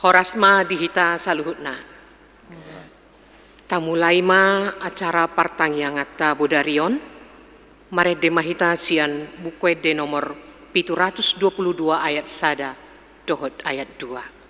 Horasma dihita saluhutna. Tamulaima acara partangyangata bodarion, marede mahita sian bukwede nomor 722 ayat sada, dohot ayat 2.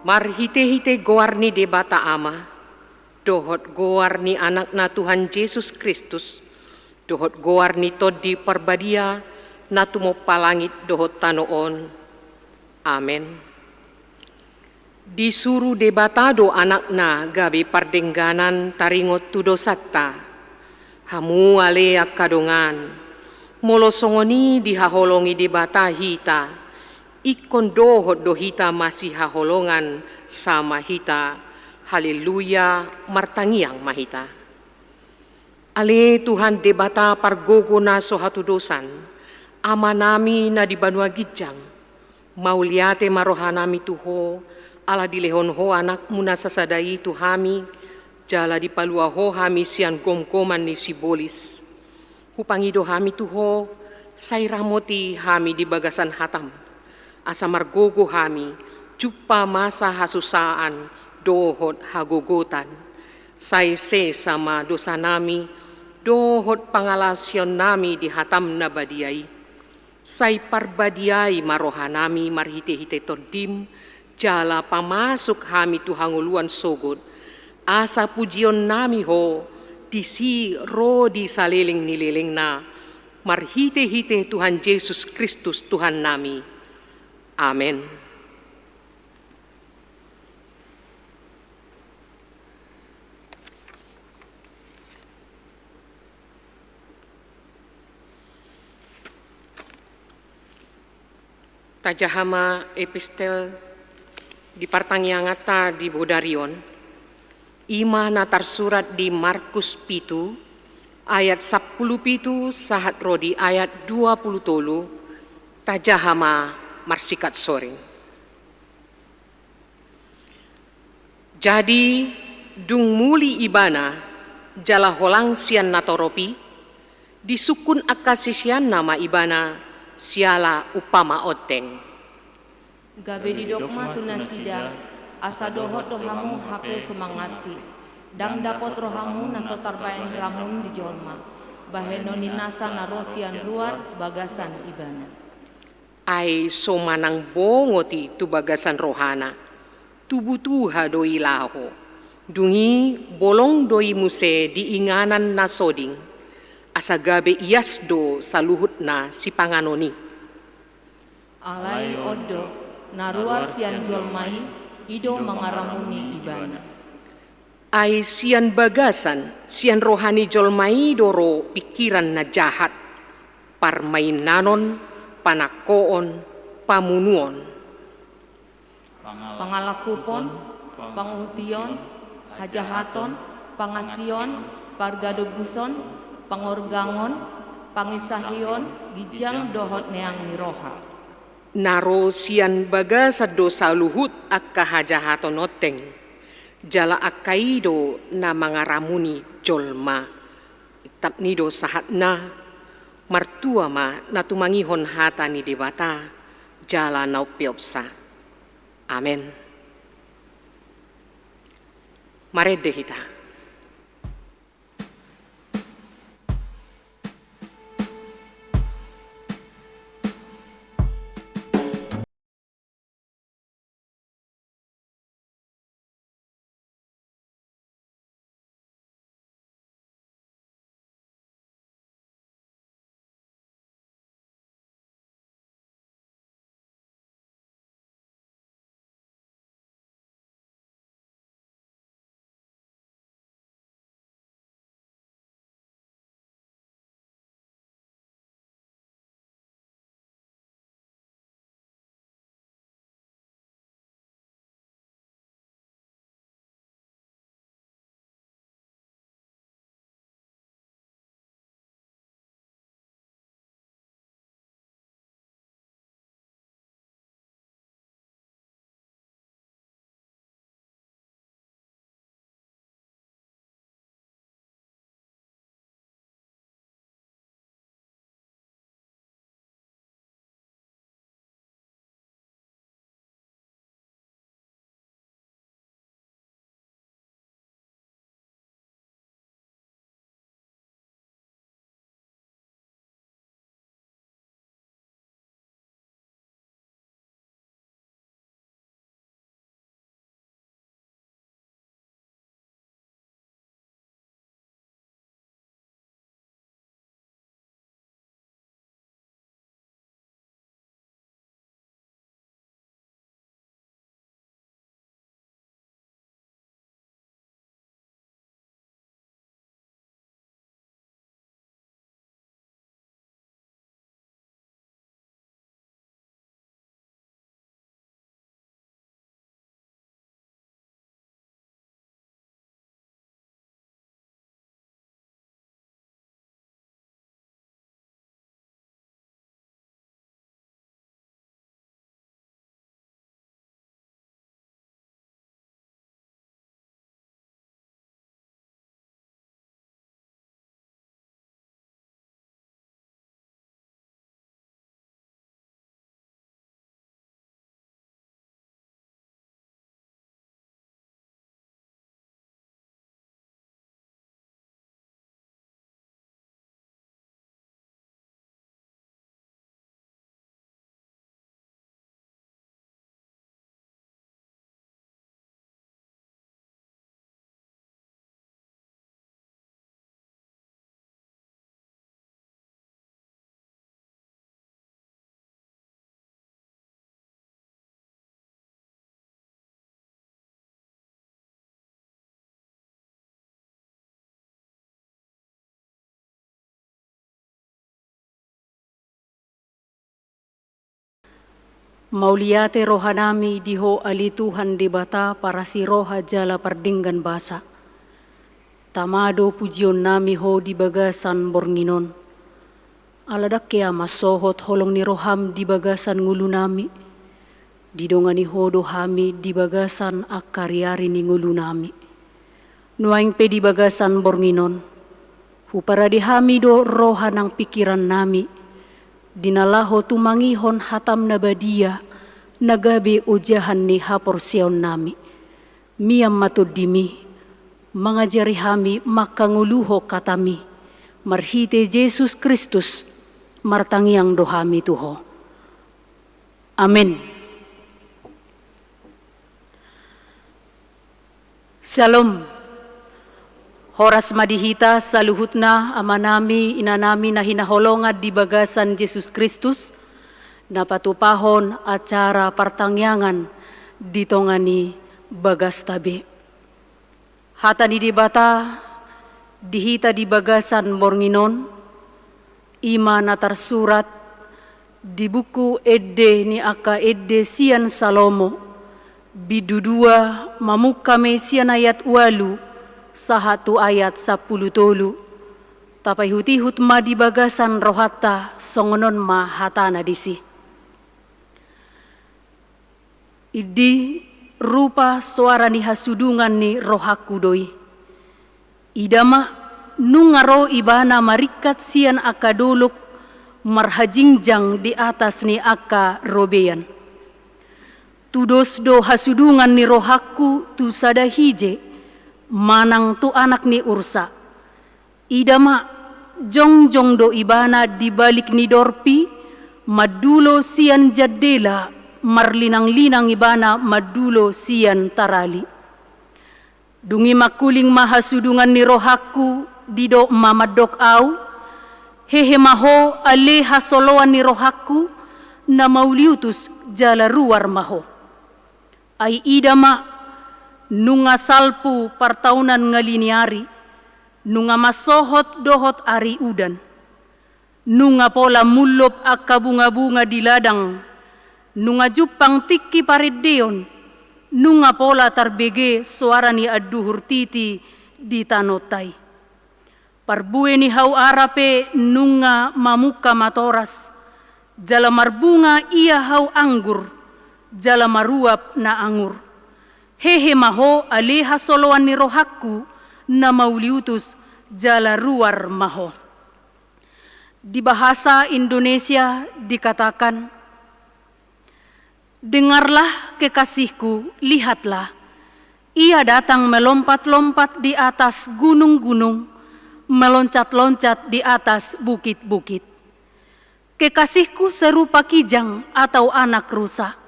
Marhite-hite goarni debata ama, dohot goarni anakna Tuhan Yesus Kristus, dohot goarni todi perbadia, natumo palangit dohot tanoon. Amen. Disuruh debatado anakna gabe pardengganan taringot tudo satta, hamu alea kadongan, molosongoni dihaholongi debata hita, ikon dohot dohita masih haholongan sama hita, haleluya martangiang mahita. Ale Tuhan debata pargogo na sohatu dosan, ama nami na di banua gijang, mauliate marohanami tuho, ala dilehon ho anak muna sasadai tuhami, jala di palua ho hami sian gomgoman ni sibolis. Hupangido hami tuho, sayramoti hami di bagasan hatam, asa margogo hami, jupa masa hasusaan, dohot hagogotan, sayse sama dosa nami, dohot pangalasyon nami di hatam na badiay, say parbadiay marohanami marhite-hite todim, jala pamasuk hami tuhanguluan sogod, asa pujion nami ho, disi ro di saliling nililing na, marhite-hite Tuhan Yesus Kristus Tuhan nami. Amen. Tajahama epistel di partangyangata di bodarion, ima natar surat di Markus pitu, ayat 10 pitu sahat rodi ayat 20 tolu, tajahama marsikat soring. Jadi dung muli ibana jala holang sian natoropi disukun akasisian nama ibana siala upama oteng. Gabe di dogma tunasida asa dohot rohamu hape semangarti dang dapot rohamu nasotar bayan ramun di jolma bahenoni nasa narosian luar bagasan ibana. Ai somanang bongoti tu bagasan rohana tubutuha doi laho dungi bolong doi muse diinganan na soding asa gabe iasdo saluhut na si panganoni. Alai odo naruar sian jolmai ido mangaramuni ibana. Ai sian bagasan sian rohani jolmai doro pikiran na jahat parmainanon panakoon pamunuon pangalakupon panguhution hajahaton pangasion pargadobuson pangorgangon pangisahion gijang dohot neang niroha. Naro sian bagasa dosa luhut akka hajahaton oteng jala akaido na mangaramuni jolma tapnido sahatna martua ma natumangihon hata ni debata jala naupiopsa. Amen. Marede hita. Mauliate rohanami diho ali Tuhan debata para si roha jala pardinggan basa. Tamado pujion nami ho di bagasan bornginon. Aladak kaya masohot holong ni roham di bagasan ngulu nami. Didongani hodo hami di bagasan akariari ni ngulu nami. Nuaing pe di bagasan bornginon. Hupara di hami do roha ng pikiran nami. Dinalaho tumangihon hatam na badia. Nagabi ujahan ni haporsiyon nami. Miyam matod dimi. Mangajari hami makanguluho katami. Marhite Jesus Kristus. Martangiang dohami tuho. Amin. Shalom. Horas madihita saluhutna amanami inanami na hinaholongan di bagasan Jesus Kristus na patupahon acara partangyangan ditongani bagas tabi. Hatani di bata dihita di bagasan bornginon ima na tersurat di buku Edde ni aka Edde sian Salomo bidudua mamukame sian ayat walu sahatu ayat 10 tolu tapai hutihut ma di bagasan rohata songonon ma hatana disi. Idi rupa suara ni hasudungan ni rohaku doi. Idama nungaro ibana marikat sian aka dolok marhajingjang di atas ni aka robean. Tudos do hasudungan ni rohaku tu sadahije manang tu anak ni ursa. Idama jongjong do ibana di balik ni dorpi madulo sian jadela marlinang-linang ibana madulo sian tarali. Dungi makuling mahasudungan ni rohaku dido mamadok au, hehe maho aleha soloan ni rohaku na mauliutus jala ruar maho. Ay idama nunga salpu partaunan ngaliniari, nunga masohot dohot ari udan, nunga pola mulop akka bunga-bunga di ladang, nunga jupang tiki paredeon, nunga pola tarbege suara ni aduhur titi di tanotai. Parbue ni hau arape nunga mamuka matoras, jala marbunga ia hau anggur, jala maruap na angur. Hehe maho aleha soloan ni rohaku na mauliutus jala ruar maho. Di bahasa Indonesia dikatakan, dengarlah kekasihku, lihatlah, ia datang melompat-lompat di atas gunung-gunung, meloncat-loncat di atas bukit-bukit. Kekasihku serupa kijang atau anak rusa.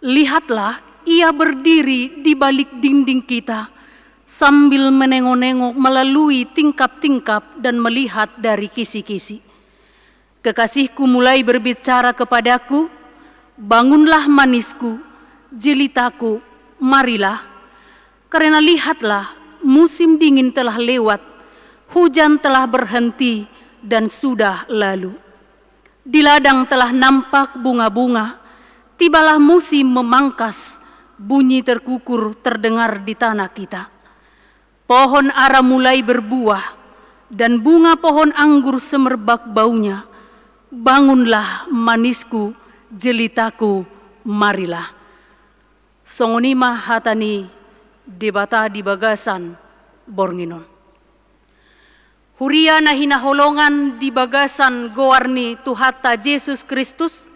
Lihatlah, ia berdiri di balik dinding kita, sambil menengok-nengok melalui tingkap-tingkap dan melihat dari kisi-kisi. Kekasihku mulai berbicara kepadaku, bangunlah manisku, jelitaku, marilah. Karena lihatlah, musim dingin telah lewat, hujan telah berhenti dan sudah lalu. Di ladang telah nampak bunga-bunga, tibalah musim memangkas, bunyi terkukur terdengar di tanah kita. Pohon ara mulai berbuah, dan bunga pohon anggur semerbak baunya. Bangunlah manisku, jelitaku, marilah. Songonima hatani debata di bagasan bornginon. Huria na hinaholongan di bagasan goarni Tuhata Jesus Kristus.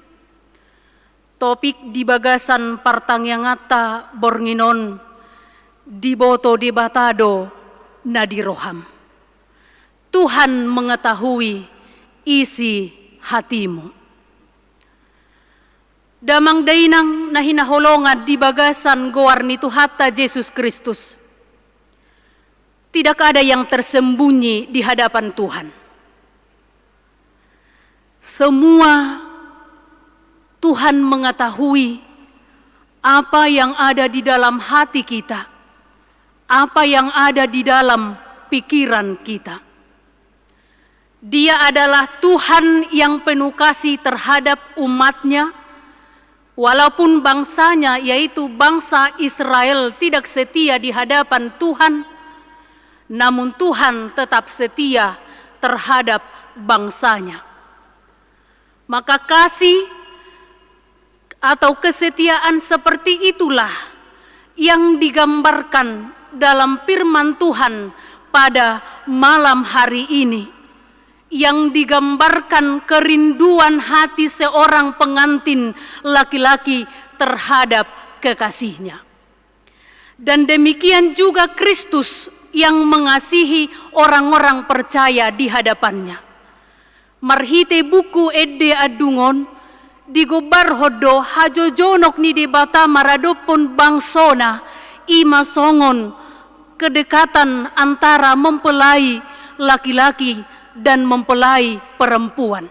Topik di bagasan partangyangata bornginon di boto debatado na di roham. Tuhan mengetahui isi hatimu. Damang dainang na hinaholongan di bagasan goarni Tuhata Jesus Kristus. Tidak ada yang tersembunyi di hadapan Tuhan. Semua Tuhan mengetahui apa yang ada di dalam hati kita, apa yang ada di dalam pikiran kita. Dia adalah Tuhan yang penuh kasih terhadap umatnya, walaupun bangsanya yaitu bangsa Israel tidak setia di hadapan Tuhan, namun Tuhan tetap setia terhadap bangsanya. Maka kasih atau kesetiaan seperti itulah yang digambarkan dalam firman Tuhan pada malam hari ini, yang digambarkan kerinduan hati seorang pengantin laki-laki terhadap kekasihnya. Dan demikian juga Kristus yang mengasihi orang-orang percaya di hadapannya. Marhite buku edde adungon, digobar hodo hajojonok ni debata maradopon bangsona, ima songon kedekatan antara mempelai laki-laki dan mempelai perempuan.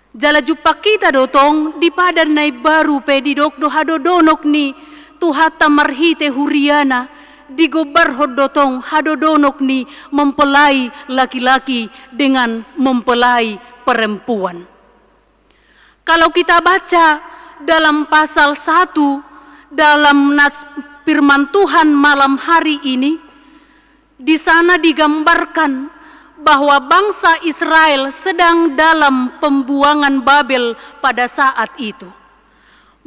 Jala jupa kita dotong di padan nai baru pedidok do hadodonok ni tuhata marhite huriana, digobar hodotong hadodonok ni mempelai laki-laki dengan mempelai perempuan. Kalau kita baca dalam pasal 1 dalam nats firman Tuhan malam hari ini, di sana digambarkan bahwa bangsa Israel sedang dalam pembuangan Babel pada saat itu.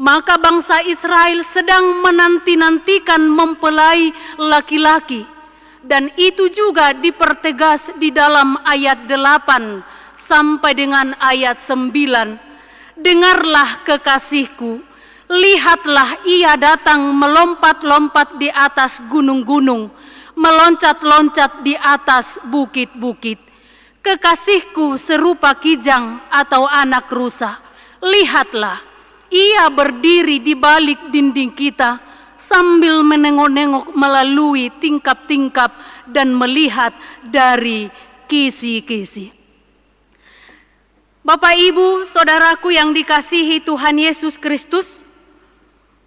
Maka bangsa Israel sedang menanti-nantikan mempelai laki-laki. Dan itu juga dipertegas di dalam ayat 8 sampai dengan ayat 9. Dengarlah kekasihku, lihatlah ia datang melompat-lompat di atas gunung-gunung, meloncat-loncat di atas bukit-bukit. Kekasihku serupa kijang atau anak rusa. Lihatlah, ia berdiri di balik dinding kita sambil menengok-nengok melalui tingkap-tingkap dan melihat dari kisi-kisi. Bapak, Ibu, saudaraku yang dikasihi Tuhan Yesus Kristus,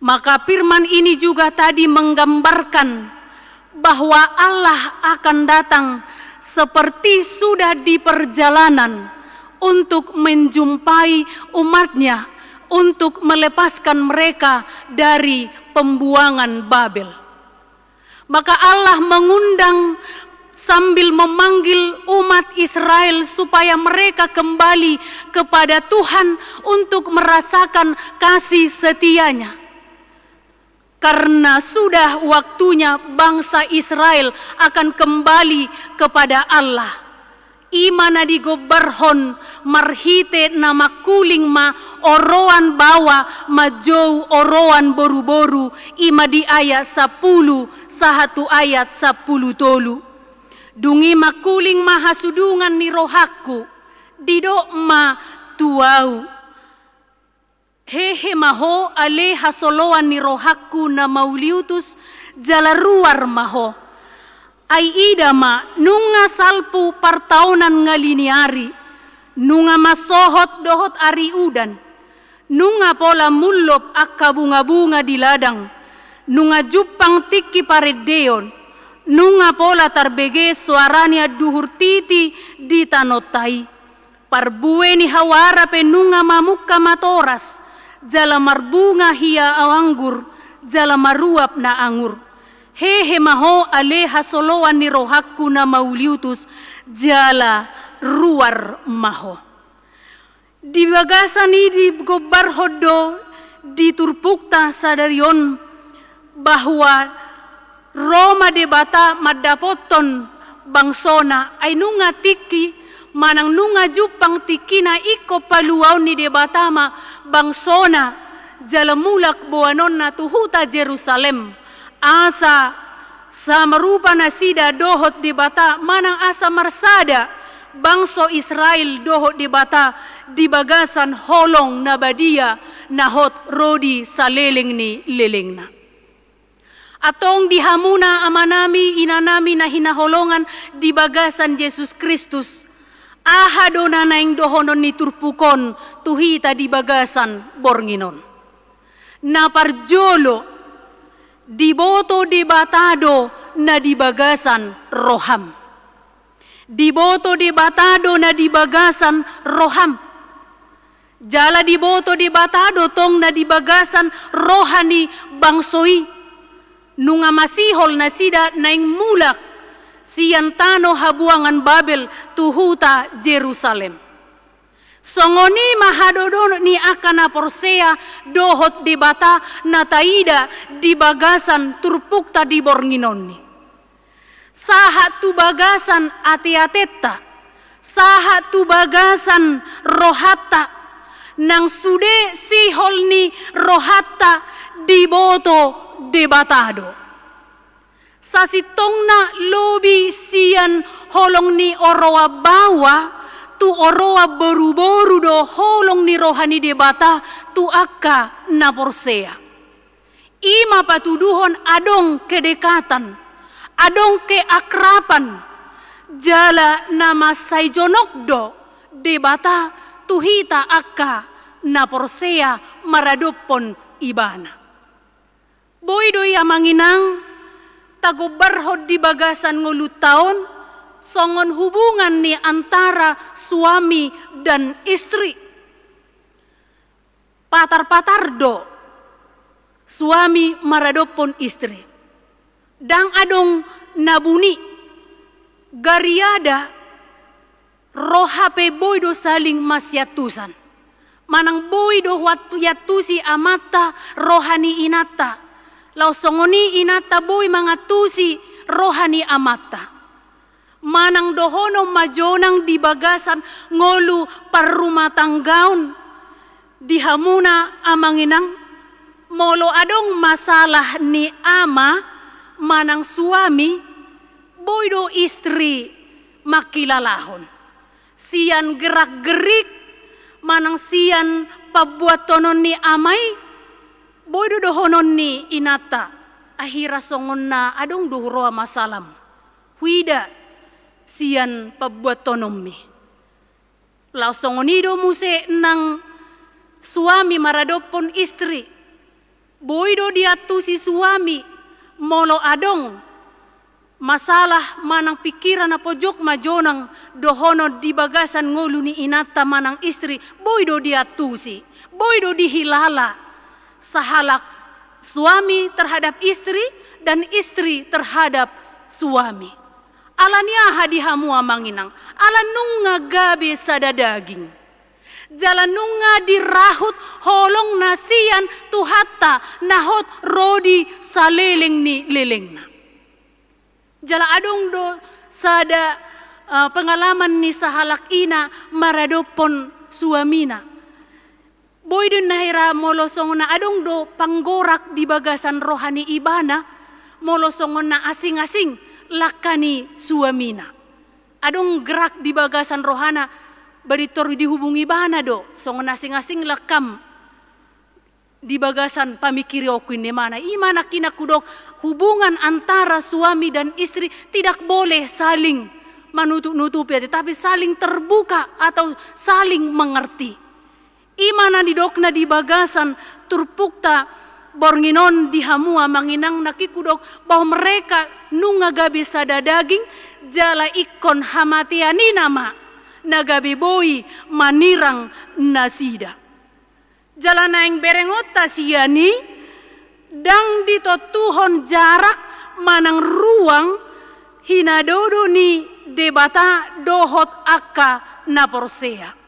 maka firman ini juga tadi menggambarkan bahwa Allah akan datang seperti sudah di perjalanan untuk menjumpai umatnya, untuk melepaskan mereka dari pembuangan Babel. Maka Allah mengundang sambil memanggil umat Israel supaya mereka kembali kepada Tuhan untuk merasakan kasih setianya. Karena sudah waktunya bangsa Israel akan kembali kepada Allah. Imana digobarhon marhite nama kuling ma oroan bawa majou oroan boru-boru, ima di ayat 10 sahatu ayat 10 tolu. Dungi makuling mahasudungan ni rohakku, didok ma tuau. Hehe maho ale hasoloan ni rohakku na mauliutus jalaruar maho. Ai ida ma nunga salpu partaunan ngaliniari, nunga masohot dohot ari udan, nunga pola mullop akka bunga-bunga di ladang, nunga jupang tiki paredeon, nunga pola tarbege suaranya duhur titi di tanotai. Parbue ni hawara pe nunga mamukka matoras, jala marbunga hia awanggur, jala maruap na angur. Hehe maho ale hasoloan ni rohakku na mauliutus, jala ruar maho. Di bagasan ni di gobar hodo di turpukta sadarion bahwa Roma debata madapoton bangsona ay nunga tiki manang nunga jupang tikina iko paluaw ni debatama bangsona jalamulak buanon na tuhuta Jerusalem asa sa marupa na sida dohot debata manang asa marsada bangso Israel dohot debata di bagasan holong na badia nahot rodi sa leleng ni leleng na. Atong dihamuna amanami inanami na hinaholongan di bagasan Yesus Kristus. Ahado na naing dohonon ni turpukon tuhita di bagasan bornginon. Naparjolo diboto debatado na di bagasan roham. Diboto debatado na di bagasan roham. Jala diboto debatado tong na di bagasan rohani bangsoi. Nunga masihol na sida naing mulak siyantano habuangan Babel tuhuta Jerusalem. Songoni mahadodo ni akana porsea dohot di bata nataida di bagasan turpukta di bornginonni. Sahat tu bagasan ate-atetta, sahat tu bagasan rohatta, nang sude sihol ni rohatta di boto di batado. Sasitongna lobi sian holong ni oroa bawa, tu oroa boru-boru do holong ni rohani debata tu akka na porsea. Ima patuduhon adong kedekatan, adong keakrapan, jala nama saijonok do debata tuhita akka na porsea maradopon ibana. Boy do ya manginang tagobarhod di bagasan ngulutaon songon hubungan ni antara suami dan istri. Patar-patar do suami maradopon istri. Dang adong nabuni gariada rohape boy do saling masyatusan. Manang boy do watu yatusi amata rohani inata. Lau songoni inata boy mangatusi rohani amata. Manang dohono majonang di bagasan ngolu parrumah tanggaun dihamuna amanginang molo adong masalah ni ama manang suami boydo istri makilalahon sian gerak-gerik manang sian pabuatonon ni amai boydo dohonon ni inata akhira songon na adong duhroa masalam huida sian pabuatonomi. Lau songonido muse nang suami maradopon istri. Boydo diatu si suami molo adong masalah manang pikiran na pojok majonang dohono di bagasan ngolu ni inata manang istri. Boydo diatu si. Boydo dihilala sahalak suami terhadap istri dan istri terhadap suami. Alania hadihamu amanginang, alan nunga gabe sada daging. Jalan nunga dirahut holong nasian tuhata nahot rodi saleleng ni lelengna. Jala adong do sada pengalaman ni sahalak ina maradopon suamina. Boy dun nahira molosong na adong do panggorak di bagasan rohani ibana molosong na asing-asing lakani suamina. Adong gerak di bagasan rohana baritor dihubungi bana do. Songon asing-asing lakam di bagasan pamikiri okuin ne mana. Imana kinakudok hubungan antara suami dan istri tidak boleh saling menutup-nutupi tetapi saling terbuka atau saling mengerti. Imana didokna di bagasan turpukta bornginon dihamua manginang nakikudok bahwa mereka nunga gabi sada daging jala ikon hamatiani nama nagabi boy manirang nasida. Jala naing berengota siani dang ditotuhon jarak manang ruang hinadodo ni debata dohot akka naporsea.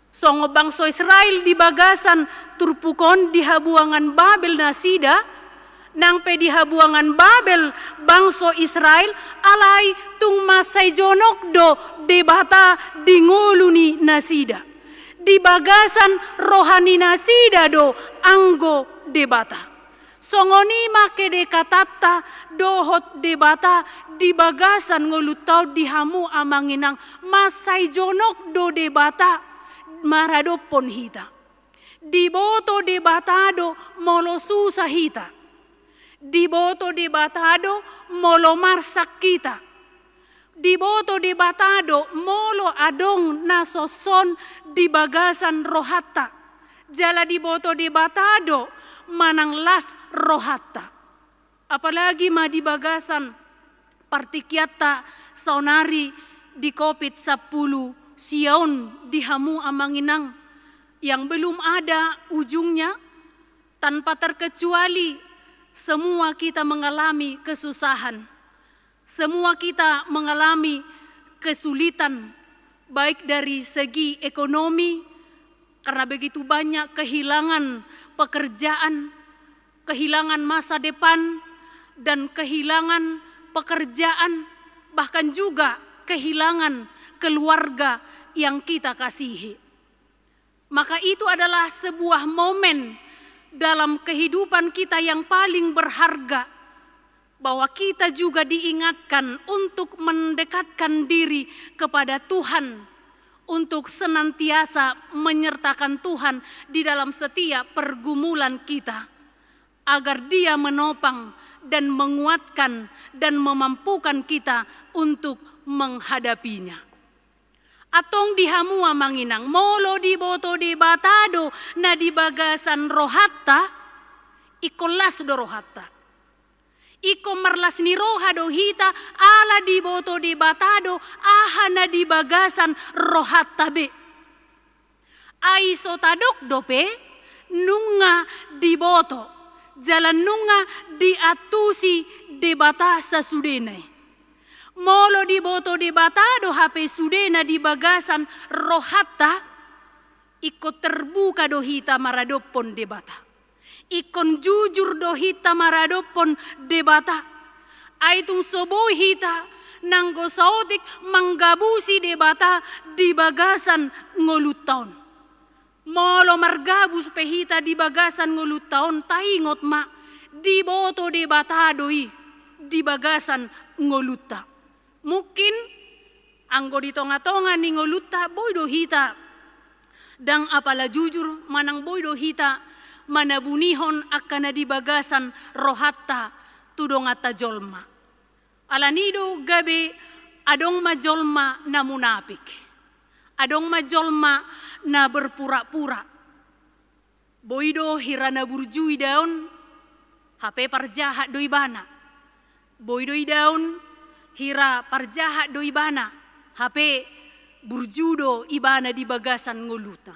Songo bangso Israel di bagasan turpukon di habuangan Babel nasida nang pe di habuangan Babel bangso Israel alai tung masay jonok do debata di ngoluni nasida di bagasan rohani nasida do anggo debata songoni make dekatata dohot debata di bagasan ngolutau di hamu amanginang masay jonok do debata maradopon hita. Diboto debatado molo susah hita. Diboto debatado molo marsak kita. Diboto debatado molo adong nasoson di bagasan rohatta. Jala diboto debatado manang las rohatta. Apalagi ma di bagasan partikiata saunari di kopit 10 Sion dihamu amanginang yang belum ada ujungnya tanpa terkecuali semua kita mengalami kesusahan, semua kita mengalami kesulitan, baik dari segi ekonomi, karena begitu banyak kehilangan pekerjaan, kehilangan masa depan, dan kehilangan pekerjaan, bahkan juga kehilangan keluarga yang kita kasihi. Maka itu adalah sebuah momen dalam kehidupan kita yang paling berharga, bahwa kita juga diingatkan untuk mendekatkan diri kepada Tuhan, untuk senantiasa menyertakan Tuhan di dalam setiap pergumulan kita, agar Dia menopang dan menguatkan dan memampukan kita untuk menghadapinya. Atong dihamua manginang molo di boto di batado na di bagasan rohatta ikolas do rohatta. Iko marlas ni roha do hita ala di boto di batado aha na di bagasan rohatta be. Ai sotadok dope nunga di boto jalan nunga di atusi di batasa sudenai. Molo di boto di batado hape sudena di bagasan rohatta iko terbuka do hita maradopon de bata. Ikon jujur do hita maradopon de bata. Aitung soboy hita nanggo saotik manggabusi de bata di bagasan ngolut taon. Molo margabus pehita di bagasan ngolut taon taingot ma di boto de bata doi di bagasan ngoluta. Mungkin anggo di tonga-tonga ni ngoluta boy do hita dang apala jujur manang boy do hita manabunihon akana di bagasan rohatta tudongata jolma. Alanido gabe adong majolma na munapik. Adong majolma na berpura-pura. Boido hirana burjui daun hape parjahat doi bana. Boido daun hira parjahat doi bana hape burjudo ibana di bagasan ngoluta.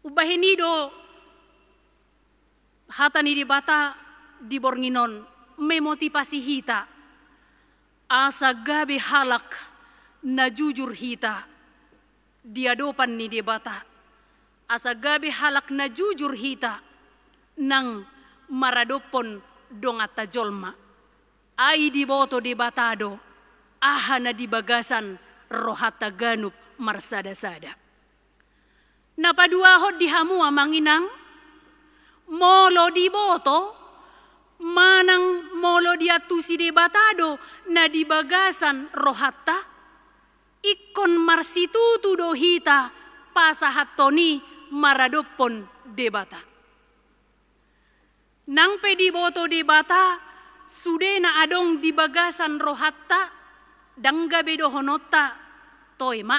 Ubahinido hata ni di bata di bornginon memotivasi hita asa gabe halak na jujur hita diadopan ni di bata asa gabe halak na jujur hita nang maradopon dongata jolma ai di boto di batado aha na di bagasan rohata ganup marsada-sada. Napadua hod dihamua manginang molo di boto manang molo di atusi de batado na di bagasan rohatta ikon marsitutu do hita pasahattoni maradopon de bata. Nang pe di boto de bata sudena adong di bagasan rohatta dangga bedo honotta toy ma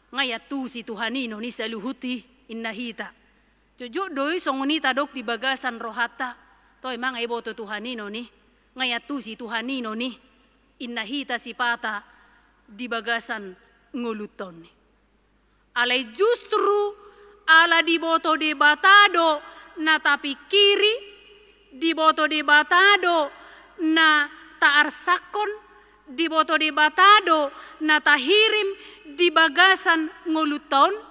ngayatusi Tuhanino ni saluhuti inna hita. Jojo doi songonita dok di bagasan rohatta toy mang ay boto Tuhanino ni ngayatu si Tuhanino ni innahita si pata di bagasan nguluton ni. Alay justru ala di boto de batado na tapi kiri di boto de batado na taarsakon di boto de batado na tahirim di bagasan nguluton.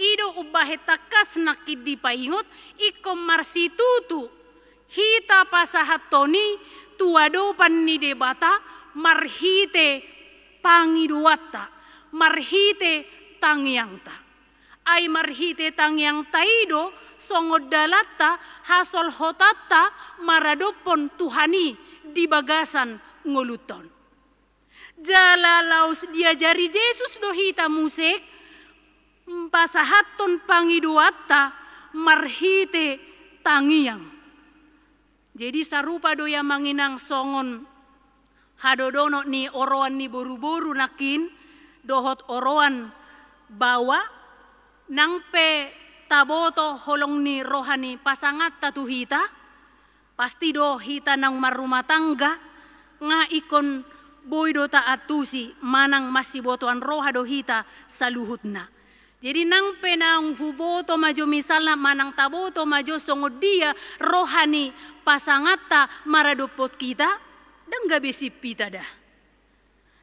Ido ubahetakas nakid di paingot ikom marsitutu hita pasahatoni tuadopan ni debata marhite pangiduata marhite tangyangta ay marhite tangyangta ido songodalata hasol hotata maradopon Tuhani di bagasan ngoluton. Jalalaus diajari Yesus do hita musik pasahaton pangiduata marhite tangiang. Jadi sarupa doya manginang songon hadodono ni oroan ni boru-boru nakin dohot oroan bawa nangpe taboto holong ni rohani pasangat tatu hita pasti do hita nang marumah tangga nga ikon boydo taatusi manang masih botoan roha do hita saluhutna. Jadi nang penang huboto majo misalnya manang taboto majo songod dia rohani pasangata maradopot kita dan gak besi pita dah.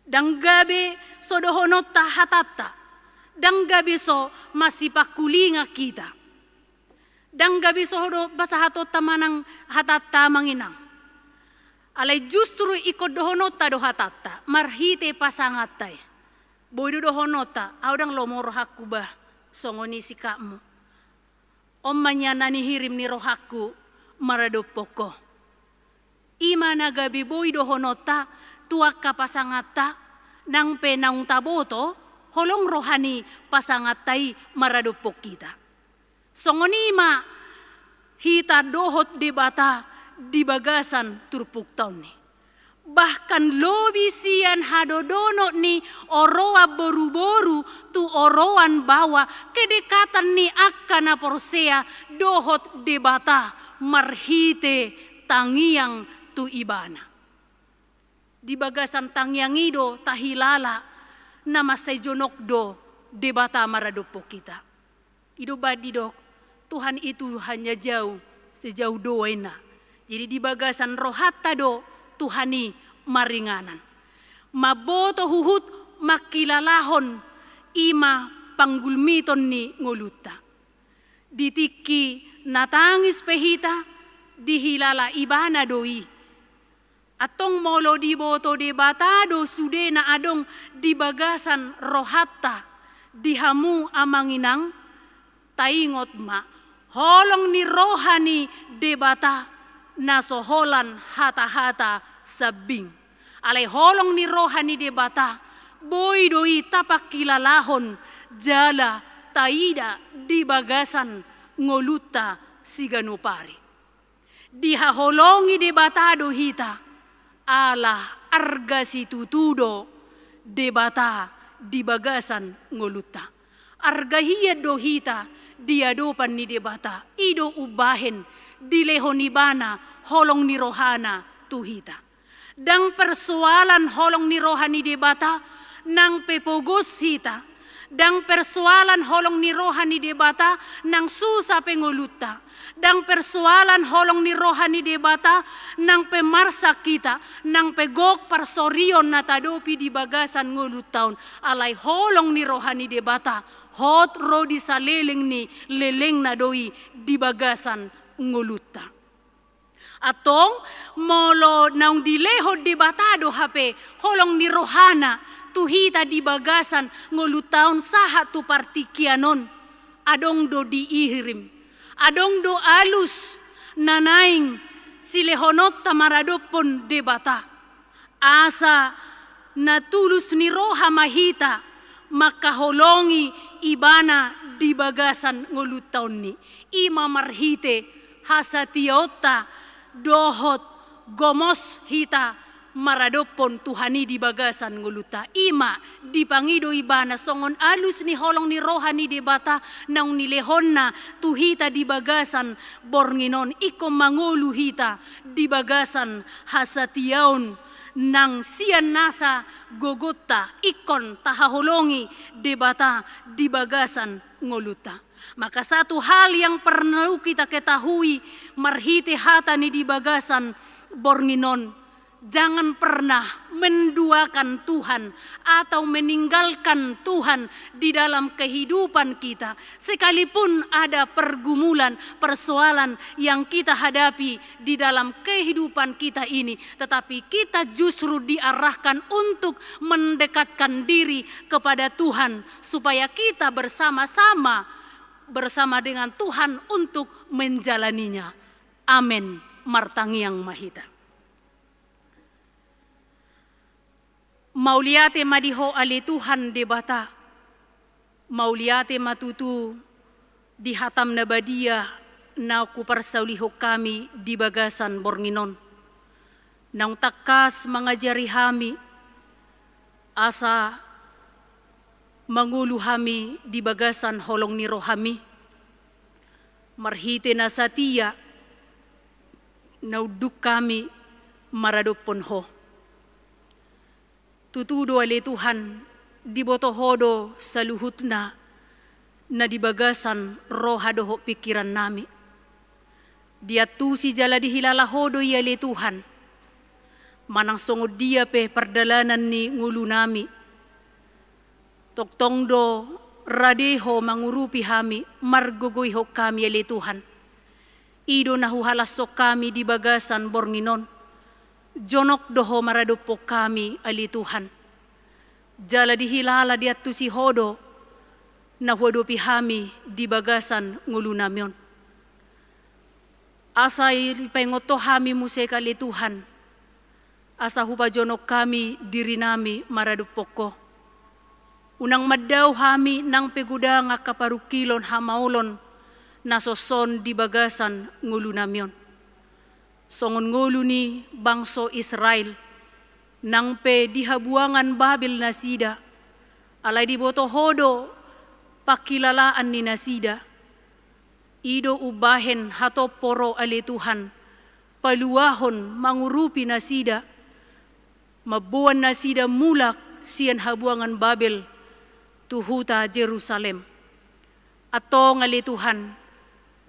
Dang gabi so dohonot ta hatatta. Dang gabi so masipakulinga kita. Dang gabi so do basahatot tamanang hatatta manginang. Alay justru ikod dohonot ta do hatatta. Marhite pasangatay. Boy do dohonot ta. Audang lomoro hakubah. Songoni sikakmu. Omanya nani hirim ni rohaku maradopoko. Ima na gabi boy dohonot ta. Tuak ka pasangata nang penang taboto holong rohani pasangatai maradupok kita. Songonima hita dohot debata di bagasan turpuk taon ni. Bahkan lobi sian hadodono ni oroa boru-boru tu oroan bawa kedekatan ni akana porsea dohot debata marhite tangiang tu ibana. Di bagasan tangiangido tahilala nama sejonokdo debata maradopo kita. Ido badidok Tuhan itu hanya sejauh doena. Jadi di bagasan rohatta do Tuhani maringanan. Maboto huhut makilalahon ima panggulmiton ni ngoluta. Ditiki natangis pehita dihilala ibana doi. Atong molo di boto de batado sude na adong di bagasan rohatta dihamu amanginang taingot ma holong ni rohani debata nasoholan hata-hata sabing alay holong ni rohani debata boy doi tapak kilalahon jala taida di bagasan ngoluta siganupari dihaholongi debatado hita ala arga si tutudo debata di bagasan ngoluta. Arga hiya dohita diadopan ni debata. Ido ubahen dilehon ibana holong ni rohana tuhita. Dang persoalan holong ni rohani debata nang pepogos hita. Dang persoalan holong ni rohani debata nang susah pengoluta. Dang persoalan holong ni rohani debata nang pemarsa kita nang pegok parsorion na tadopi di bagasan ngulut taon alay holong ni rohani debata hot rodi sa leleng ni leleng na doi di bagasan nguluta. Atong molo naung dileho debatado hape holong ni rohana tuhita di bagasan ngulutaon saha tu partikianon adong do diihirim. Adong do alus nanaing silehonot tamaradopon debata. Asa natulus ni roha mahita makaholongi ibana di bagasan ngulutaon ni. Ima marhite hasatiota dohot gomos hita maradopon Tuhani di bagasan nguluta. Ima dipangido ibana songon alus ni holong ni rohani debata naung nilehon na tuhita di bagasan bornginon ikom mangulu hita di bagasan hasatiaon nang sian nasa gogota ikon tahaholongi debata di bagasan nguluta. Maka satu hal yang perlu kita ketahui marhite hata ni di bagasan bornginon, jangan pernah menduakan Tuhan atau meninggalkan Tuhan di dalam kehidupan kita. Sekalipun ada pergumulan, persoalan yang kita hadapi di dalam kehidupan kita ini, tetapi kita justru diarahkan untuk mendekatkan diri kepada Tuhan supaya kita bersama-sama dengan Tuhan untuk menjalaninya. Amin. Martangiang mahita. Mauliate madiho ali Tuhan debata. Mauliate matutu di hatam nabadia na ku persauliho kami di bagasan bornginon. Nang takas mengajari hami asa mangulu hami di bagasan holong ni rohami. Marhite na satia nauduk kami maradopon ho. Tutudo ali Tuhan dibotohodo sa luhut na di bagasan rohadoho pikiran nami. Dia tu si jala dihilalahodo ali Tuhan. manang songod dia pe perdalanan ni ngulu nami. Toktongdo radeho mangurupi hami, margogoyho kami ali Tuhan. Ido nahuhalasok kami di bagasan bornginon. Jonok doho maradopo kami ali Tuhan. Jala dihilala diatu si hodo, nahuadopi hami di bagasan ngulu namion. Asay paingoto hami museka ali Tuhan. Asa hupajonok kami diri nami maradupoko. Unang maddaw hami nang peguda nga kaparukilon hamaulon nasoson di bagasan ngulu namyon. Songon ngulu ni bangso Israel nang pe dihabuangan Babil nasida. Alay di boto hodo pakilalaan ni nasida. Ido ubahen hato poro ali Tuhan. Paluahon mangurupi nasida. Mabuan na sida mulak siyan habuangan Babel tuhuta Jerusalem. Ato ngali Tuhan,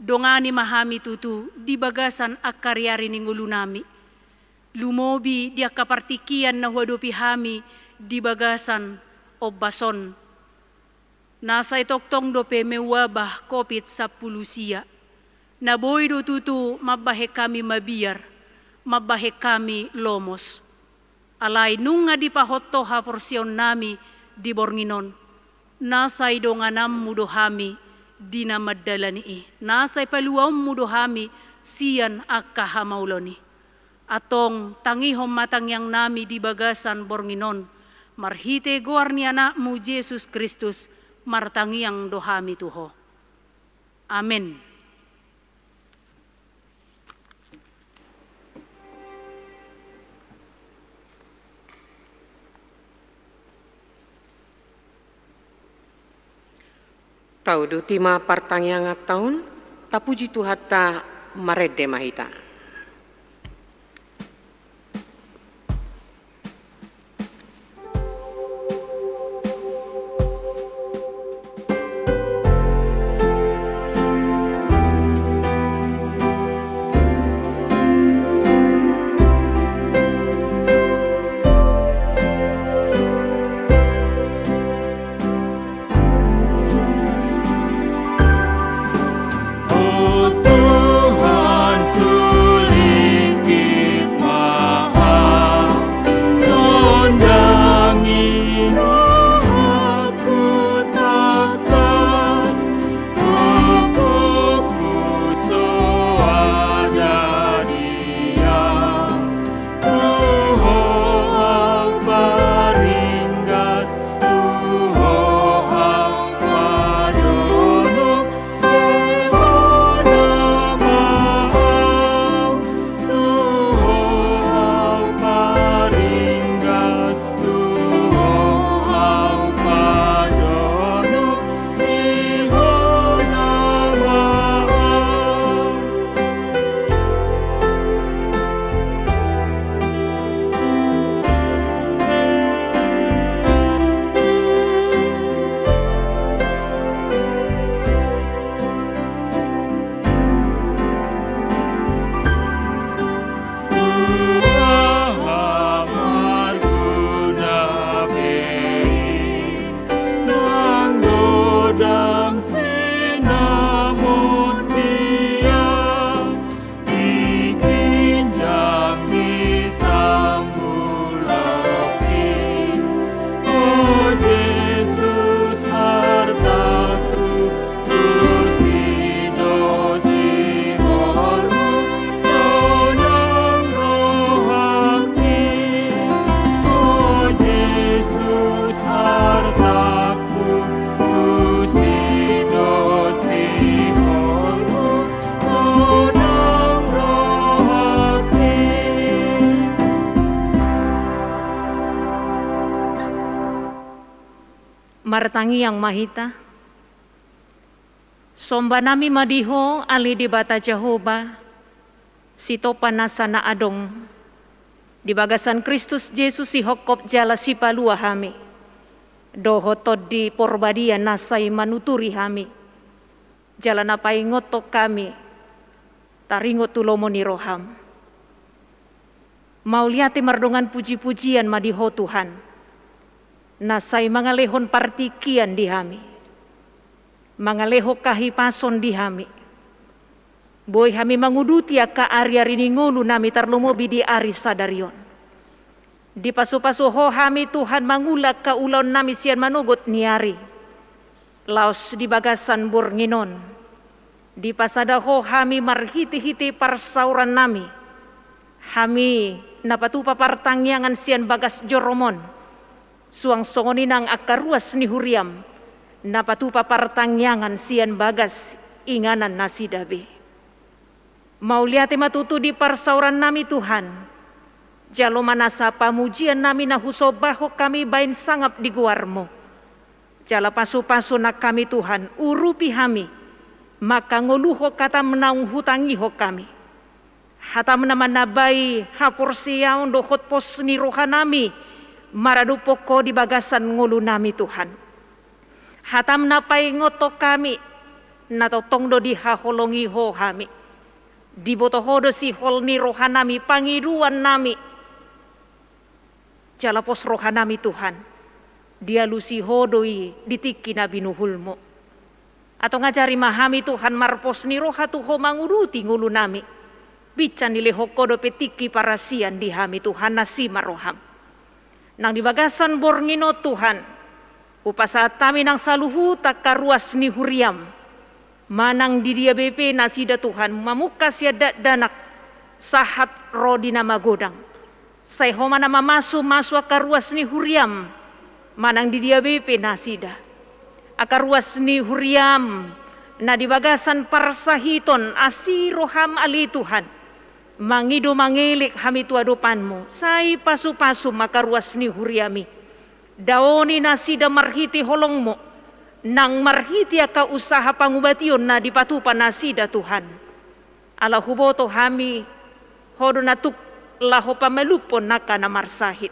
dongani mahami tutu di bagasan akaryari ni ngulu nami. Lumobi dia kapartikian na huadopi hami di bagasan obason. Nasa itoktong dope mewabah COVID-19. Naboy do tutu mabahe kami mabiyar, mabahe kami lomos. Alay nung nga di pahoto ha porsyon nami di bornginon. Nasay do nga nam mudo hami di na madalani. Nasay paluwam mudo hami siyan akahamawloni. Atong tangihom matangyang nami di bagasan bornginon. Marhite guarnia na mu Jesus Kristus martangyang do hami tuho. Amen. Tau do tima partangyang taun, tapuji tuhata marede mahita. Martangi yang mahita, somba nami madiho ali di bata Jehovah, sito panasana adong, di bagasan Kristus Yesus si hokop jala si palua hami, doho di porbadia nasai manuturi hami, jala napai ngotok kami, taringo tulomoni roham. Mau liati mardongan puji-pujian madiho Tuhan. Nasai mangalehon partikian dihami. Mangaleho kahipason dihami. Boy hami manguduti aka ari-ari ningulu nami tarlumobi di ari sadarion. Di pasu-pasu ho hami Tuhan mangulak ka ulon nami sian manugot niari. Laos di bagasan Bornginon. Di pasada ho hami marhiti-hiti parsauran nami. Hami napatupa partangyangan sian bagas joromon. Suang songoninang akaruas ni huriam. Napatupa partangyangan sian bagas inganan nasidabe. Mau lihat matutu di parsauran nami Tuhan. Jalo manasa pamujian nami na husobaho kami bain sangap di guarmo. Jala pasu-pasu nak kami Tuhan urupi hami. Maka ngoluho kata menaung hutangiho kami. Hata menamanabai hapor siyaon dohot pos ni rohanami. Maradupoko di bagasan ngulu nami Tuhan. Hata menapai ngoto kami. Natotong do di haholongi ho hami. Di botohodo si holni rohanami pangiduan nami. Jalapos rohanami Tuhan. Dia lusi hodoi ditiki nabi nuhulmo. Atau ngajari mahami Tuhan marpos ni roha tuho manguruti ngulu nami. Bican nile hokodo petiki parasian dihami Tuhan nasi maroham. Nang di bagasan Borngino Tuhan. Upasat kami nang saluhu tak karuas ni huriam. Manang di dia BP nasida Tuhan mamukas ya danak sahat rodi nama godang. Say homa nama masu akaruas ni huriam. Manang di dia BP nasida. Akaruas ni huriam na di bagasan parsahiton asiroham ali Tuhan. Mangido mangilik hami tuadopanmu. Say pasu-pasu makaruas ni huriami. Daoni nasida marhiti holongmo. Nang marhiti aka usaha pangubation na dipatupa nasida Tuhan. Ala huboto hami hodo natuk laho pamelupon naka na marsahit.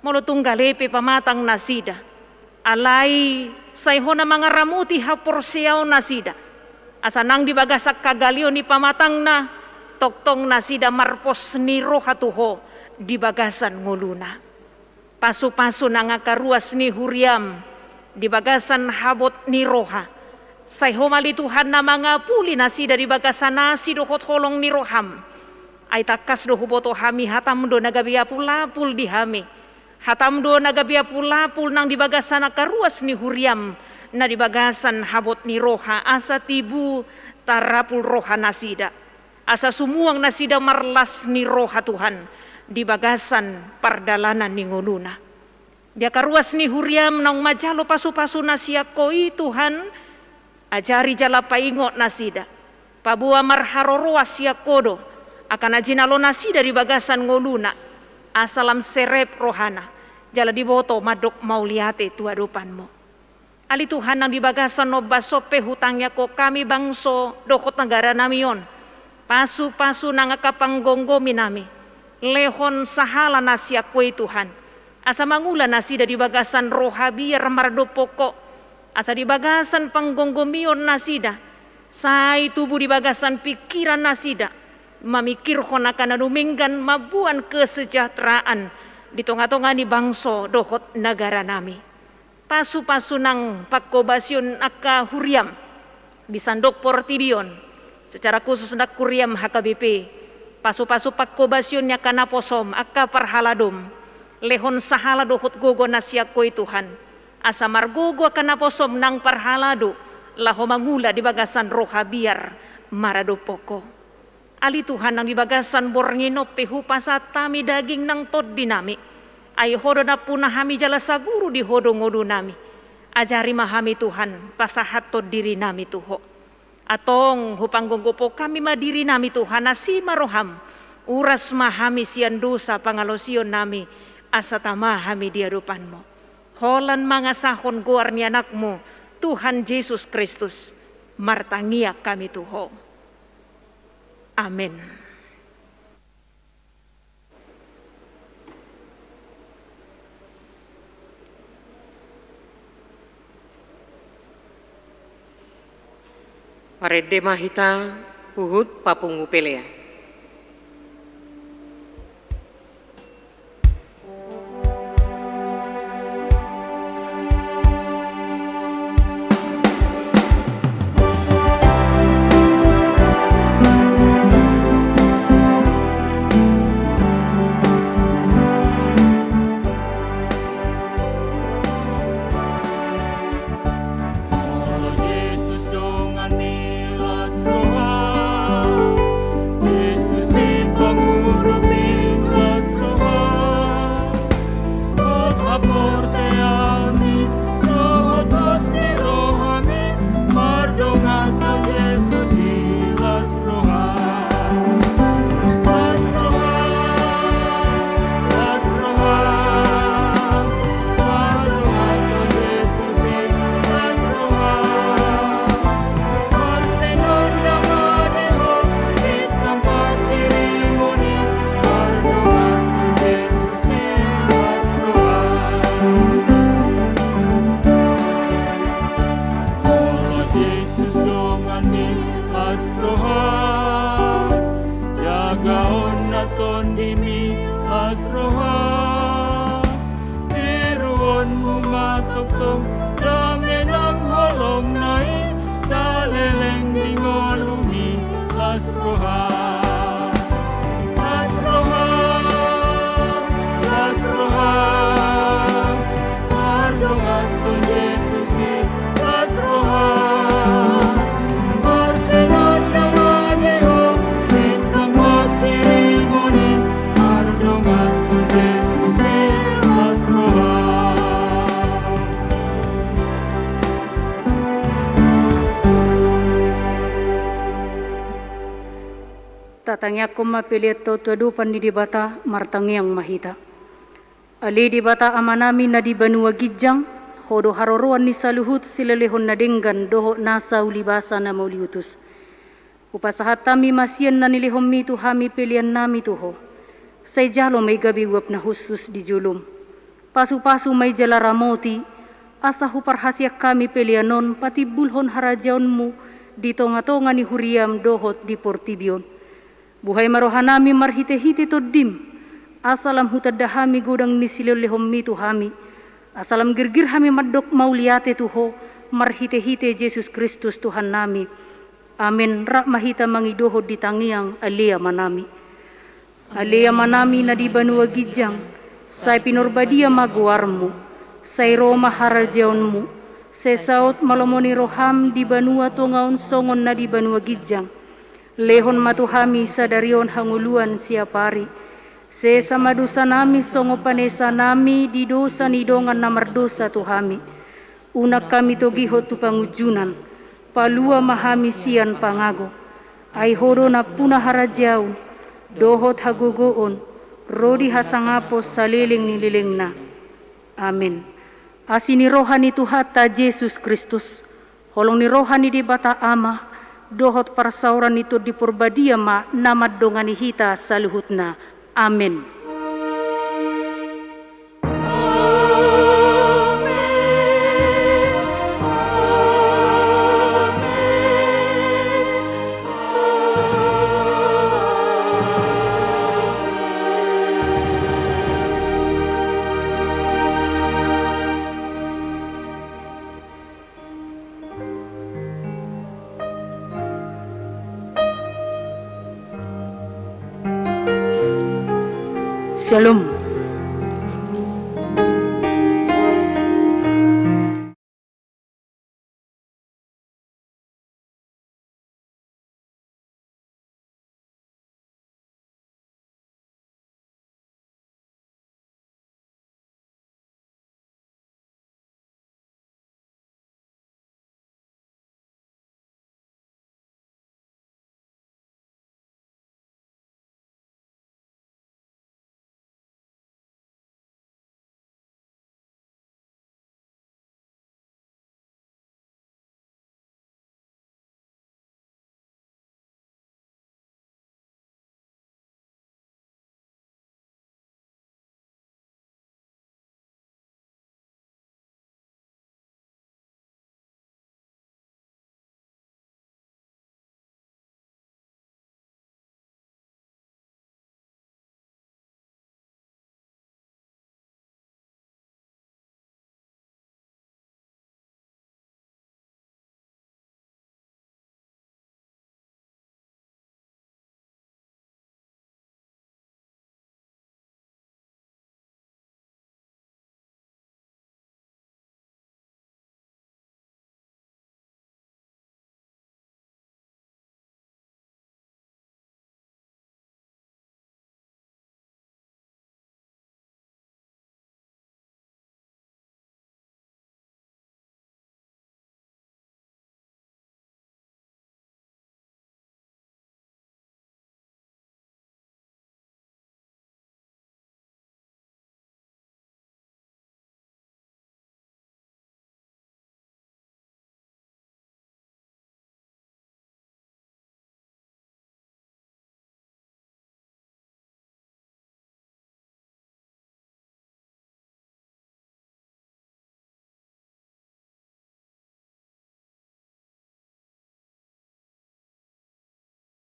Molo tunggalepe pamatang nasida. Alay sayho na mga ramuti hapor siyaw nasida. Asa nang dibagasak kagalio ni pamatang na toktong nasida marpos ni roha tuho di bagasan nguluna. Pasu-pasu nang akaruas ni huriam. Di bagasan habot ni roha. Say homali Tuhan na mga puli nasi dari bagasan nasi dohot holong ni roham. Ay takas do huboto hami hatam do nagabia pulapul di hami. Hatam do nagabia pulapul nang di bagasan akaruas ni huriam. Na di bagasan habot ni roha asa tibu tarapul roha nasida. Asa sumuang nasida marlas ni roha Tuhan. Di bagasan pardalanan ni nguluna. Dia karuas ni huriam nang majalo pasu-pasu nasia koi Tuhan. Ajari jala paingot nasida. Pabua marharoroa sia kodo. Akan ajinalo nasida di bagasan ngoluna. Asalam serep rohana. Jala diboto madok mauliate tuadopanmu. Ali Tuhan nang di bagasan no basope hutangnya ko kami bangso dokot negara namion. Pasu-pasu nang akapanggonggomi nami. Lehon sahala nasia koi Tuhan. Asa mangula nasida di bagasan roha biar mardopoko. Asa di bagasan panggonggomion nasida. Say tubuh di bagasan pikiran nasida. Mamikir akan nanuminggan mabuan kesejahteraan. Di tonga-tonga ni bangso dohot negara nami. Pasu-pasu nang pakobasyon aka huriam. Bisandok portibion. Secara khusus nak kuriam HKBP. Pasu-pasu pakobasyonnya kana posom aka parhaladom. Lehon sahala dohot gogo nasya koi Tuhan. Asa margogo akan naposom nang parhalado. Laho mangula di bagasan roha biar maradopoko. Ali Tuhan nang di bagasan Borngino pehu pasatami daging nang tod dinami. Ay hodo na punah hami jala saguru di hodo ngodo nami. Ajari mahami Tuhan pasahat tod diri nami tuho. Atong hupanggogopo kami madiri nami Tuhan nasi maroham. Uras mahami sian dosa pangalosion nami. Asa tamahami di hadapanmu. Holan mga sahon guar ni anakmu, Tuhan Yesus Kristus, martangia kami tuho. Amin. Parede mahita uhud papungu pelea. tatangyak ko mapiliat to tuadupan ni dibata martangyang mahita. Ali dibata amanami na di banua gijang, hodo haroruan ni saluhut silalehon na denggan doho nasa ulibasa na mauliutus. Upasahat tami masyan na nilihom mito hami pilian nami tuho. Say jalo may gabiwap na husus di julum. Pasu-pasu may jala ramoti, asa huparhasyak kami pilianon pati bulhon harajaon mo, dito nga ni huriam dohot di portibyon. Buhay marohanami marhite-hite to dim, asalam hutadahami gudang ni silolehom mito hami. Asalam girgir hami madok mauliate tuho, marhite-hite Jesus Kristus Tuhan nami. Amen. Rak mahita mangidohod di tangiang alia manami. Alia manami na di banua gijang, say pinurbadia maguarmu, say Roma haraljaonmu, say saot malomoni roham di banua tongaon songon na di banua gijang. Lehon matuhami sa darion hanguluan siapari. Se samadusa nami songo panesa nami di dosa ni dongan na mardosa tuhami. Unak kami togihot tu pangujunan. Palua mahami sian pangago. Ay hodo na puna harajaw. Dohot hagugoon. Rodi hasangapos sa liling nililing na. Amen. Asini rohani Tuhan ta Jesus Kristus. Holong ni rohani di bata ama. Dohot parsauran itu di purbadia ma namad dongani hita saluhut na. Amen. Shalom.